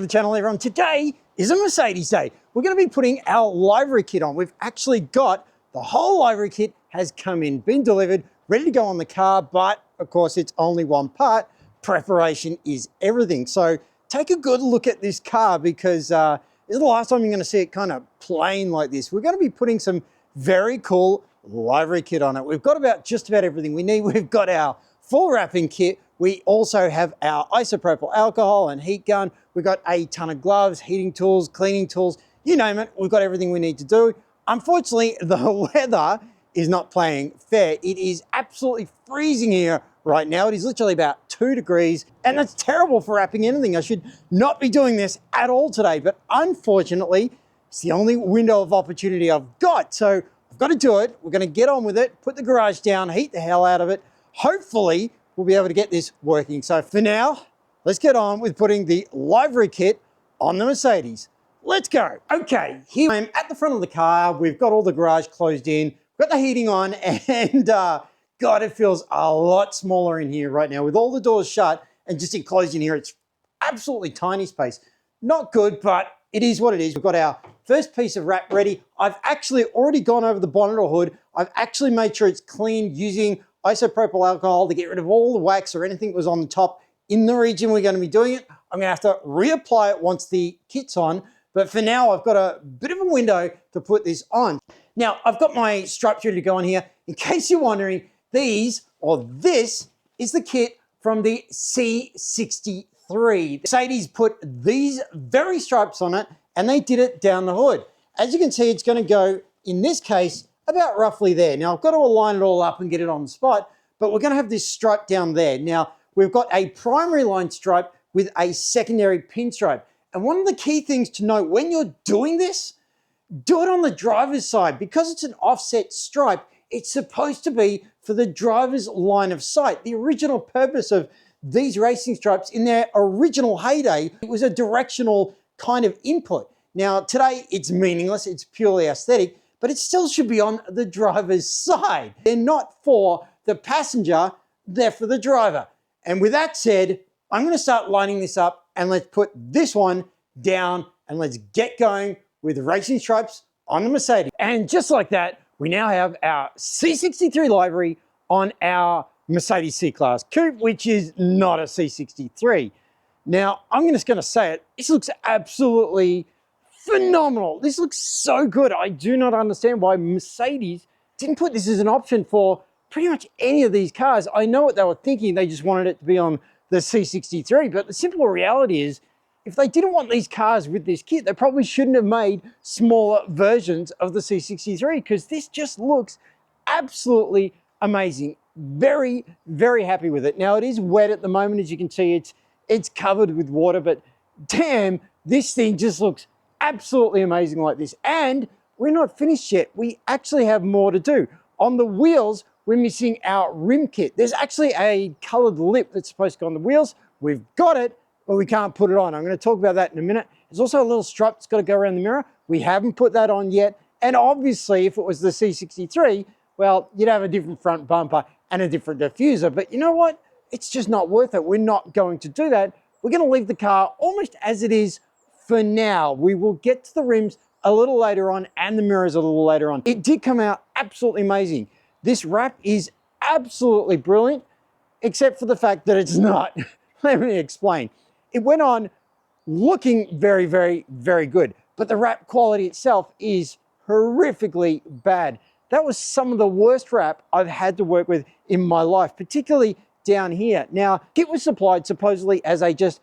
the channel, everyone. Today is a Mercedes day. We're going to be putting our livery kit on. We've actually got the whole livery kit has come in, been delivered, ready to go on the car, but of course it's only one part. Preparation is everything. So take a good look at this car because this is the last time you're going to see it kind of plain like this. We're going to be putting some very cool livery kit on it. We've got just about everything we need. We've got our full wrapping kit. We also have our isopropyl alcohol and heat gun. We've got a ton of gloves, heating tools, cleaning tools, you name it. We've got everything we need to do. Unfortunately, the weather is not playing fair. It is absolutely freezing here right now. It is literally about 2 degrees, and that's terrible for wrapping anything. I should not be doing this at all today, but unfortunately, it's the only window of opportunity I've got. So I've got to do it. We're going to get on with it, put the garage down, heat the hell out of it. Hopefully, we'll be able to get this working. So for now, let's get on with putting the livery kit on the Mercedes. Let's go. Okay, here I am at the front of the car. We've got all the garage closed in, got the heating on, and God, it feels a lot smaller in here right now. With all the doors shut and just enclosed in here, it's absolutely tiny space. Not good, but it is what it is. We've got our first piece of wrap ready. I've actually already gone over the bonnet or hood. I've actually made sure it's clean using isopropyl alcohol to get rid of all the wax or anything that was on the top in the region we're going to be doing it. I'm going to have to reapply it once the kit's on, but for now I've got a bit of a window to put this on. Now I've got my stripes ready to go on here. In case you're wondering, this is the kit from the C63. Mercedes put these very stripes on it and they did it down the hood. As you can see, it's going to go, in this case, about roughly there. Now I've got to align it all up and get it on the spot, but we're going to have this stripe down there. Now we've got a primary line stripe with a secondary pinstripe. And one of the key things to note when you're doing this, do it on the driver's side. Because it's an offset stripe, it's supposed to be for the driver's line of sight. The original purpose of these racing stripes in their original heyday, it was a directional kind of input. Now today it's meaningless, it's purely aesthetic, but it still should be on the driver's side. They're not for the passenger, they're for the driver. And with that said, I'm going to start lining this up and let's put this one down and let's get going with racing stripes on the Mercedes. And just like that, we now have our C63 livery on our Mercedes C-Class Coupe, which is not a C63. Now, I'm just going to say it, this looks absolutely phenomenal. This looks so good. I do not understand why Mercedes didn't put this as an option for pretty much any of these cars. I know what they were thinking. They just wanted it to be on the C63, but the simple reality is if they didn't want these cars with this kit, they probably shouldn't have made smaller versions of the C63 because this just looks absolutely amazing. Very, very happy with it. Now it is wet at the moment. As you can see, it's covered with water, but damn, this thing just looks absolutely amazing like this. And we're not finished yet. We actually have more to do. On the wheels, we're missing our rim kit. There's actually a colored lip that's supposed to go on the wheels. We've got it, but we can't put it on. I'm going to talk about that in a minute. There's also a little strap that's got to go around the mirror. We haven't put that on yet. And obviously, if it was the C63, well, you'd have a different front bumper and a different diffuser. But you know what? It's just not worth it. We're not going to do that. We're going to leave the car almost as it is for now. We will get to the rims a little later on and the mirrors a little later on. It did come out absolutely amazing. This wrap is absolutely brilliant, except for the fact that it's not. Let me explain. It went on looking very, very, very good, but the wrap quality itself is horrifically bad. That was some of the worst wrap I've had to work with in my life, particularly down here. Now, it was supplied supposedly as a just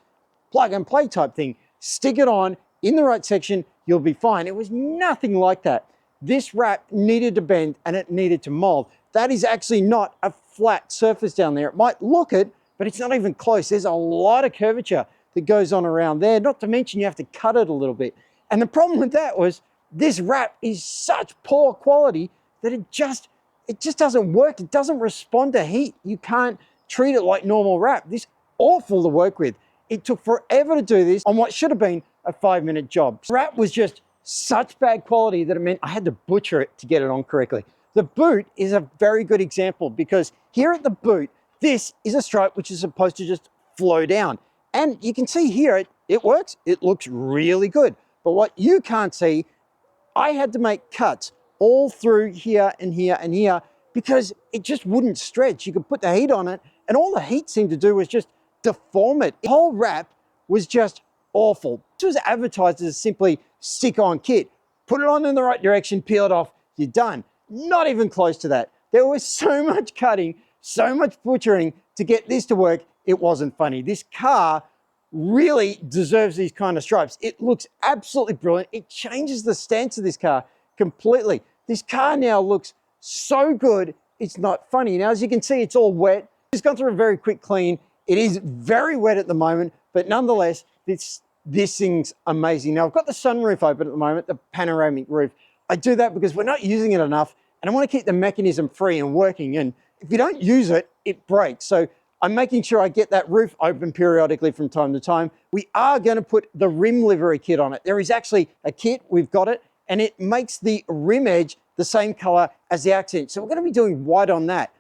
plug and play type thing. Stick it on in the right section, you'll be fine. It was nothing like that. This wrap needed to bend and it needed to mold. That is actually not a flat surface down there. It might look it, but it's not even close. There's a lot of curvature that goes on around there, not to mention you have to cut it a little bit. And the problem with that was this wrap is such poor quality that it just doesn't work. It doesn't respond to heat. You can't treat it like normal wrap. This is awful to work with. It took forever to do this on what should have been a 5-minute job. The wrap was just such bad quality that it meant I had to butcher it to get it on correctly. The boot is a very good example because here at the boot, this is a stripe which is supposed to just flow down. And you can see here, it works. It looks really good. But what you can't see, I had to make cuts all through here and here and here because it just wouldn't stretch. You could put the heat on it and all the heat seemed to do was just deform it. The whole wrap was just awful. This was advertised as a simply stick-on kit. Put it on in the right direction, peel it off, you're done. Not even close to that. There was so much cutting, so much butchering to get this to work, it wasn't funny. This car really deserves these kind of stripes. It looks absolutely brilliant. It changes the stance of this car completely. This car now looks so good, it's not funny. Now, as you can see, it's all wet. It's gone through a very quick clean. It is very wet at the moment, but nonetheless, this thing's amazing. Now, I've got the sunroof open at the moment, the panoramic roof. I do that because we're not using it enough, and I want to keep the mechanism free and working. And if you don't use it, it breaks. So I'm making sure I get that roof open periodically from time to time. We are going to put the rim livery kit on it. There is actually a kit, we've got it, and it makes the rim edge the same color as the accent. So we're going to be doing white on that.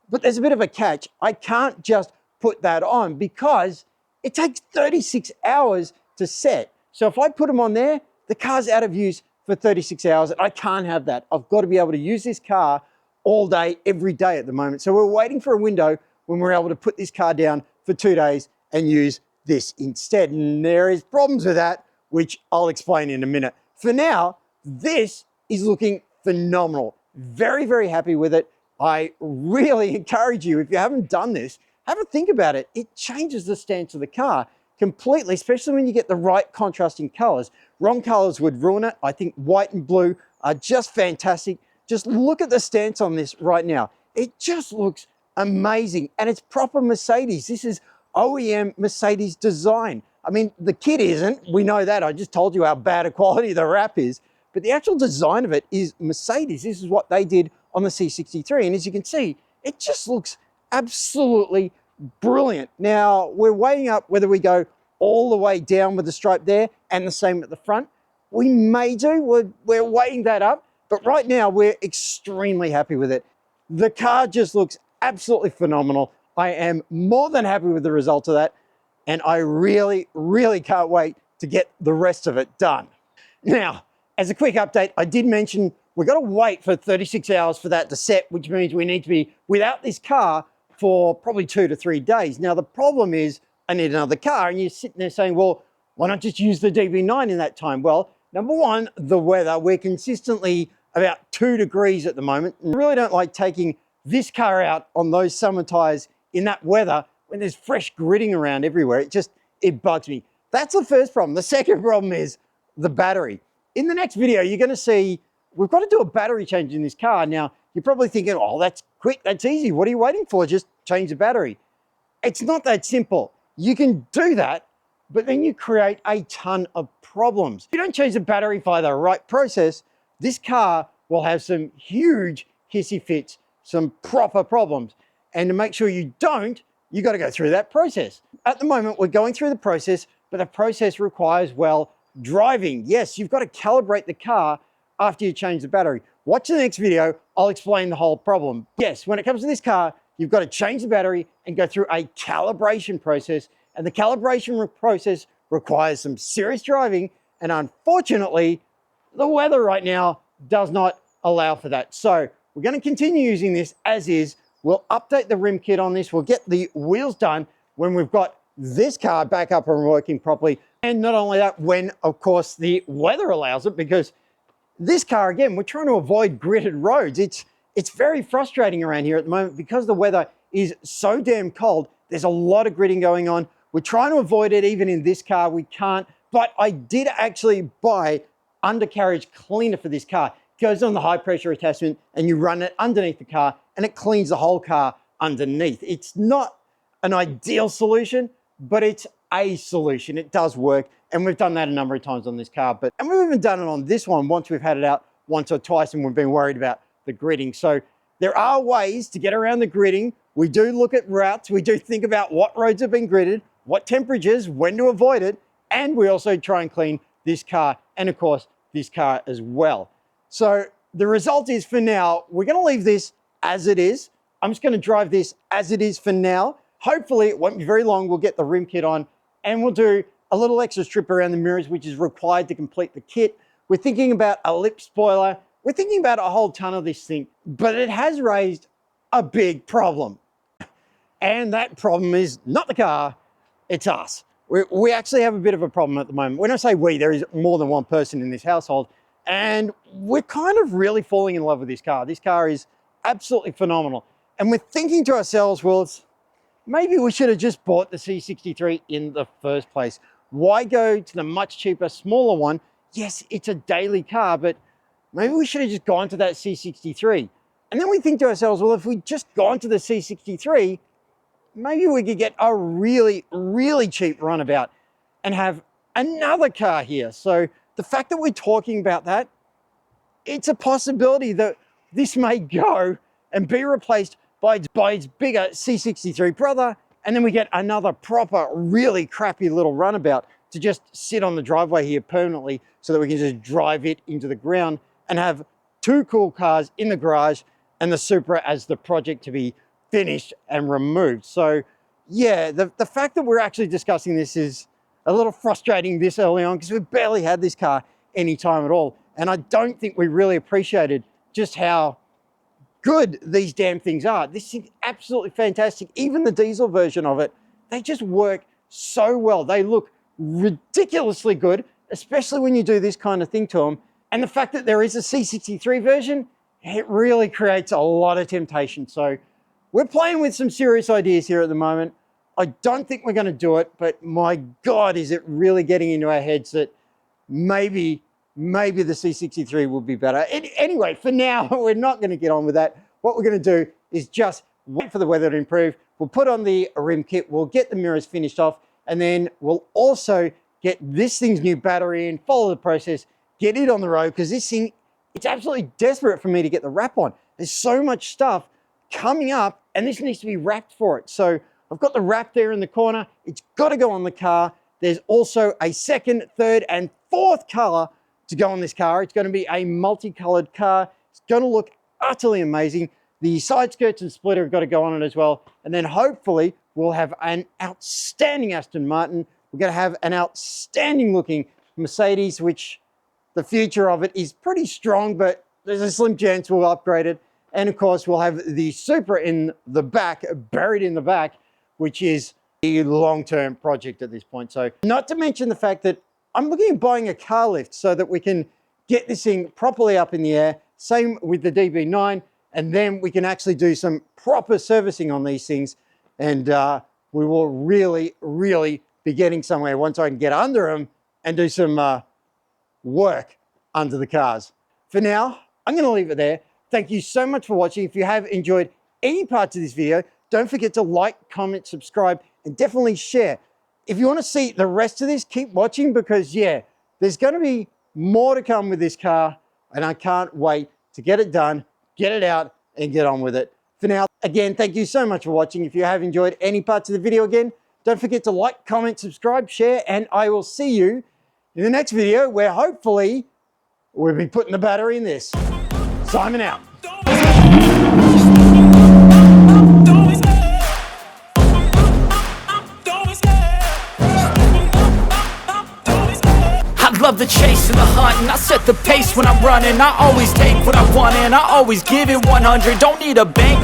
But there's a bit of a catch. I can't just put that on because it takes 36 hours to set. So if I put them on there, the car's out of use for 36 hours. And I can't have that. I've got to be able to use this car all day, every day at the moment. So we're waiting for a window when we're able to put this car down for 2 days and use this instead. And there is problems with that, which I'll explain in a minute. For now, this is looking phenomenal. Very, very happy with it. I really encourage you, if you haven't done this, have a think about it. It changes the stance of the car completely, especially when you get the right contrasting colors. Wrong colors would ruin it. I think white and blue are just fantastic. Just look at the stance on this right now. It just looks amazing. And it's proper Mercedes. This is OEM Mercedes design. I mean, the kit isn't, we know that. I just told you how bad a quality the wrap is, but the actual design of it is Mercedes. This is what they did on the C63. And as you can see, it just looks absolutely brilliant. Now, we're weighing up whether we go all the way down with the stripe there and the same at the front. We may do, we're weighing that up, but right now we're extremely happy with it. The car just looks absolutely phenomenal. I am more than happy with the result of that, and I really, really can't wait to get the rest of it done. Now, as a quick update, I did mention we've got to wait for 36 hours for that to set, which means we need to be without this car for probably 2 to 3 days. Now, the problem is I need another car, and you're sitting there saying, well, why not just use the DB9 in that time? Well, number one, the weather. We're consistently about 2 degrees at the moment. And I really don't like taking this car out on those summer tires in that weather when there's fresh gritting around everywhere. It bugs me. That's the first problem. The second problem is the battery. In the next video, you're going to see we've got to do a battery change in this car. Now, you're probably thinking, oh, that's quick, that's easy. What are you waiting for? Just change the battery. It's not that simple. You can do that, but then you create a ton of problems. If you don't change the battery via the right process, this car will have some huge hissy fits, some proper problems. And to make sure you don't, you got to go through that process. At the moment, we're going through the process, but the process requires, well, driving. Yes, you've got to calibrate the car after you change the battery. Watch the next video, I'll explain the whole problem. Yes, when it comes to this car, you've got to change the battery and go through a calibration process. And the calibration process requires some serious driving. And unfortunately, the weather right now does not allow for that. So we're going to continue using this as is. We'll update the rim kit on this. We'll get the wheels done when we've got this car back up and working properly. And not only that, when, of course, the weather allows it, because this car, again, we're trying to avoid gritted roads. It's very frustrating around here at the moment because the weather is so damn cold. There's a lot of gritting going on. We're trying to avoid it even in this car. We can't, but I did actually buy undercarriage cleaner for this car. It goes on the high pressure attachment and you run it underneath the car and it cleans the whole car underneath. It's not an ideal solution, but it's a solution. It does work. And we've done that a number of times on this car, and we've even done it on this one once we've had it out once or twice and we've been worried about the gritting. So there are ways to get around the gritting. We do look at routes. We do think about what roads have been gritted, what temperatures, when to avoid it. And we also try and clean this car and of course this car as well. So the result is, for now, we're going to leave this as it is. I'm just going to drive this as it is for now. Hopefully it won't be very long. We'll get the rim kit on and we'll do a little extra strip around the mirrors, which is required to complete the kit. We're thinking about a lip spoiler. We're thinking about a whole ton of this thing, but it has raised a big problem. And that problem is not the car, it's us. We actually have a bit of a problem at the moment. When I say we, there is more than one person in this household, and we're kind of really falling in love with this car. This car is absolutely phenomenal. And we're thinking to ourselves, well, maybe we should have just bought the C63 in the first place. Why go to the much cheaper, smaller one? Yes, it's a daily car, but maybe we should have just gone to that C63. And then we think to ourselves, well, if we just gone to the C63, maybe we could get a really, really cheap runabout and have another car here. So the fact that we're talking about that, it's a possibility that this may go and be replaced by its bigger C63 brother, and then we get another proper, really crappy little runabout to just sit on the driveway here permanently so that we can just drive it into the ground and have two cool cars in the garage and the Supra as the project to be finished and removed. So yeah, the fact that we're actually discussing this is a little frustrating this early on because we barely had this car any time at all. And I don't think we really appreciated just how good these damn things are. This is absolutely fantastic. Even the diesel version of it, they just work so well. They look ridiculously good, especially when you do this kind of thing to them. And the fact that there is a C63 version, it really creates a lot of temptation. So we're playing with some serious ideas here at the moment. I don't think we're going to do it, but my God, is it really getting into our heads that maybe the C63 will be better. Anyway, for now, we're not going to get on with that. What we're going to do is just wait for the weather to improve. We'll put on the rim kit, we'll get the mirrors finished off, and then we'll also get this thing's new battery in, follow the process, get it on the road, because this thing, it's absolutely desperate for me to get the wrap on. There's so much stuff coming up, and this needs to be wrapped for it. So I've got the wrap there in the corner. It's got to go on the car. There's also a second, third, and fourth color to go on this car. It's going to be a multicolored car. It's going to look utterly amazing. The side skirts and splitter have got to go on it as well. And then hopefully we'll have an outstanding Aston Martin. We're going to have an outstanding looking Mercedes, which the future of it is pretty strong, but there's a slim chance we'll upgrade it. And of course, we'll have the Supra in the back, buried in the back, which is a long-term project at this point. So not to mention the fact that I'm looking at buying a car lift so that we can get this thing properly up in the air. Same with the DB9. And then we can actually do some proper servicing on these things. And we will really, really be getting somewhere once I can get under them and do some work under the cars. For now, I'm going to leave it there. Thank you so much for watching. If you have enjoyed any parts of this video, don't forget to like, comment, subscribe, and definitely share. If you want to see the rest of this, keep watching because, yeah, there's going to be more to come with this car, and I can't wait to get it done, get it out, and get on with it. For now, again, thank you so much for watching. If you have enjoyed any parts of the video again, don't forget to like, comment, subscribe, share, and I will see you in the next video where hopefully we'll be putting the battery in this. Simon out. I love the chase and the hunt, and I set the pace when I'm running. I always take what I want and I always give it 100. Don't need a bank